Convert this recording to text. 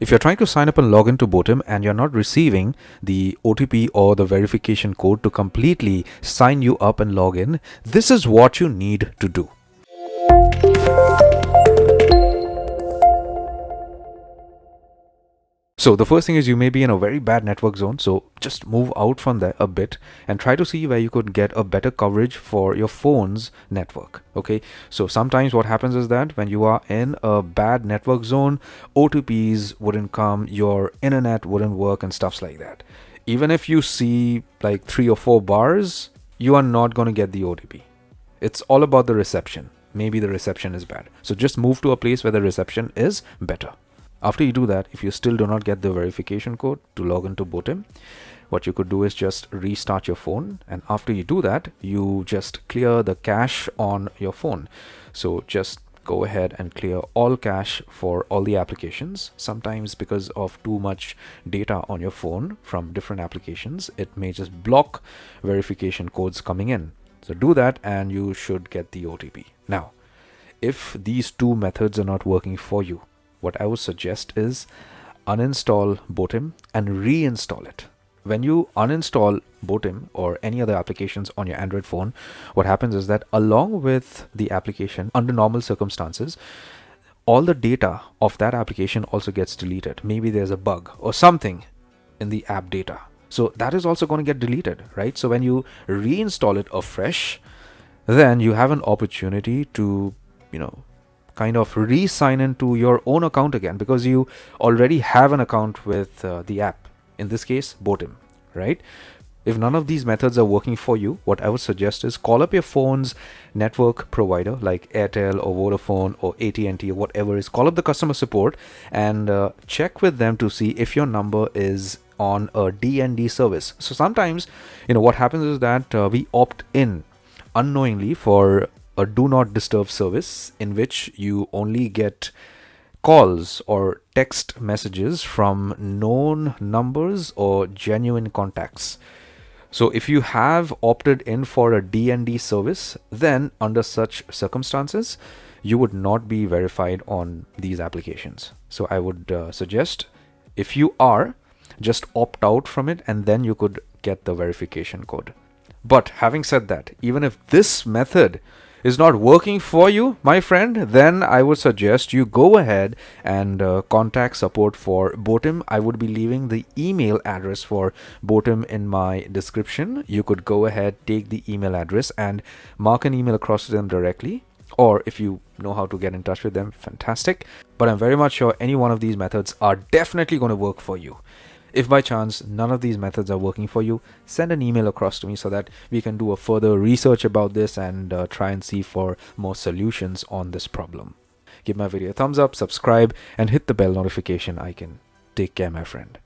If you're trying to sign up and log into Botim and you're not receiving the OTP or the verification code to completely sign you up and log in, this is what you need to do. So the first thing is you may be in a very bad network zone, so just move out from there a bit and try to see where you could get a better coverage for your phone's network. Okay, so sometimes what happens is that when you are in a bad network zone, OTPs wouldn't come, your internet wouldn't work and stuffs like that. Even if you see like 3 or 4 bars, you are not going to get the OTP. It's all about the reception. Maybe the reception is bad. So just move to a place where the reception is better. After you do that, if you still do not get the verification code to log into Botim, what you could do is just restart your phone. And after you do that, you just clear the cache on your phone. So just go ahead and clear all cache for all the applications. Sometimes because of too much data on your phone from different applications, it may just block verification codes coming in. So do that and you should get the OTP. Now, if these two methods are not working for you, what I would suggest is uninstall Botim and reinstall it. When you uninstall Botim or any other applications on your Android phone, what happens is that along with the application, under normal circumstances, all the data of that application also gets deleted. Maybe there's a bug or something in the app data. So that is also going to get deleted, right? So when you reinstall it afresh, then you have an opportunity to, kind of re-sign into your own account again, because you already have an account with the app, in this case Botim, right? If none of these methods are working for you, what I would suggest is call up your phone's network provider like Airtel or Vodafone or AT&T or whatever is. Call up the customer support and check with them to see if your number is on a DND service. So sometimes, what happens is that we opt in unknowingly for a do not disturb service in which you only get calls or text messages from known numbers or genuine contacts. So if you have opted in for a DND service, then under such circumstances, you would not be verified on these applications. So I would suggest, if you are, just opt out from it and then you could get the verification code. But having said that, even if this method is not working for you, my friend, then I would suggest you go ahead and contact support for Botim. I would be leaving the email address for Botim in my description. You could go ahead, take the email address and mark an email across to them directly. Or if you know how to get in touch with them, fantastic. But I'm very much sure any one of these methods are definitely going to work for you. If by chance none of these methods are working for you, send an email across to me so that we can do a further research about this and try and see for more solutions on this problem. Give my video a thumbs up, subscribe, and hit the bell notification icon. Take care, my friend.